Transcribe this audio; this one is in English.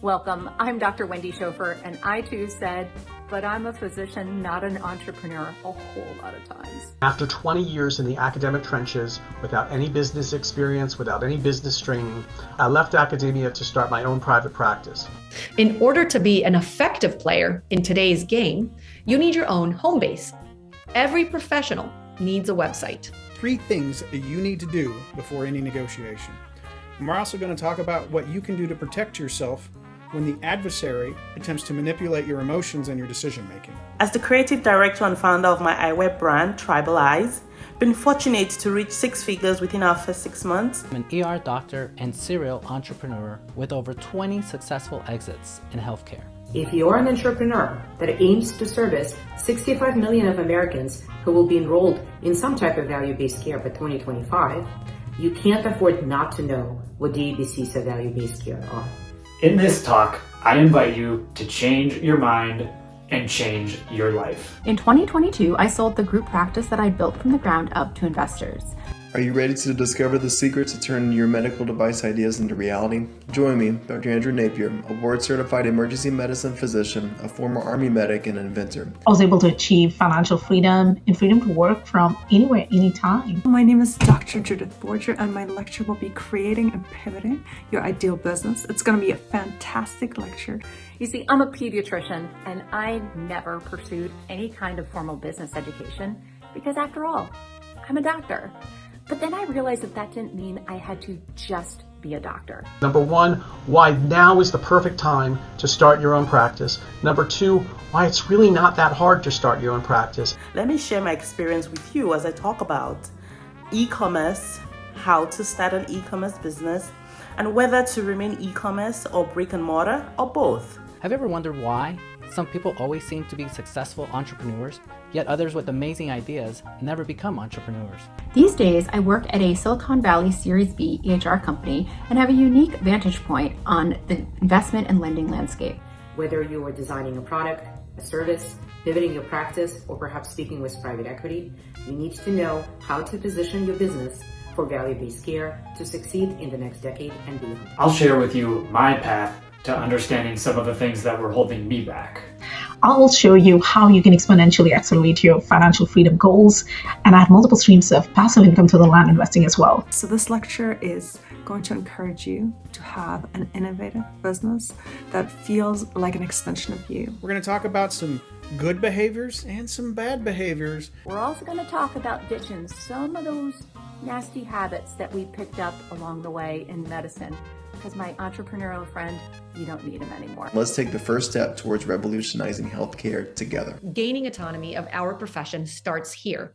Welcome, I'm Dr. Wendy Schofer, and I too said, but I'm a physician, not an entrepreneur, a whole lot of times. After 20 years in the academic trenches, without any business experience, without any business training, I left academia to start my own private practice. In order to be an effective player in today's game, you need your own home base. Every professional needs a website. 3 things that you need to do before any negotiation. And we're also going to talk about what you can do to protect yourself when the adversary attempts to manipulate your emotions and your decision making. As the creative director and founder of my eyewear brand, Tribal Eyes, been fortunate to reach 6 figures within our first 6 months. I'm an ER doctor and serial entrepreneur with over 20 successful exits in healthcare. If you're an entrepreneur that aims to service 65 million of Americans who will be enrolled in some type of value-based care by 2025, you can't afford not to know what the ABCs of value-based care are. In this talk, I invite you to change your mind and change your life. In 2022, I sold the group practice that I'd built from the ground up to investors. Are you ready to discover the secrets to turning your medical device ideas into reality? Join me, Dr. Andrew Napier, a board-certified emergency medicine physician, a former Army medic, and an inventor. I was able to achieve financial freedom and freedom to work from anywhere, anytime. My name is Dr. Judith Borger, and my lecture will be Creating and Pivoting Your Ideal Business. It's going to be a fantastic lecture. You see, I'm a pediatrician, and I never pursued any kind of formal business education because, after all, I'm a doctor. But then I realized that didn't mean I had to just be a doctor. Number 1, why now is the perfect time to start your own practice. Number 2, why it's really not that hard to start your own practice. Let me share my experience with you as I talk about e-commerce, how to start an e-commerce business, and whether to remain e-commerce or brick and mortar or both. Have you ever wondered why some people always seem to be successful entrepreneurs, yet others with amazing ideas never become entrepreneurs? These days, I work at a Silicon Valley Series B EHR company and have a unique vantage point on the investment and lending landscape. Whether you are designing a product, a service, pivoting your practice, or perhaps speaking with private equity, you need to know how to position your business for value-based care to succeed in the next decade and beyond. I'll share with you my path to understanding some of the things that were holding me back. I'll show you how you can exponentially accelerate your financial freedom goals and add multiple streams of passive income to the land investing as well. So this lecture is going to encourage you to have an innovative business that feels like an extension of you. We're going to talk about some good behaviors and some bad behaviors. We're also going to talk about ditching some of those nasty habits that we picked up along the way in medicine. Because my entrepreneurial friend, you don't need them anymore. Let's take the first step towards revolutionizing healthcare together. Gaining autonomy of our profession starts here.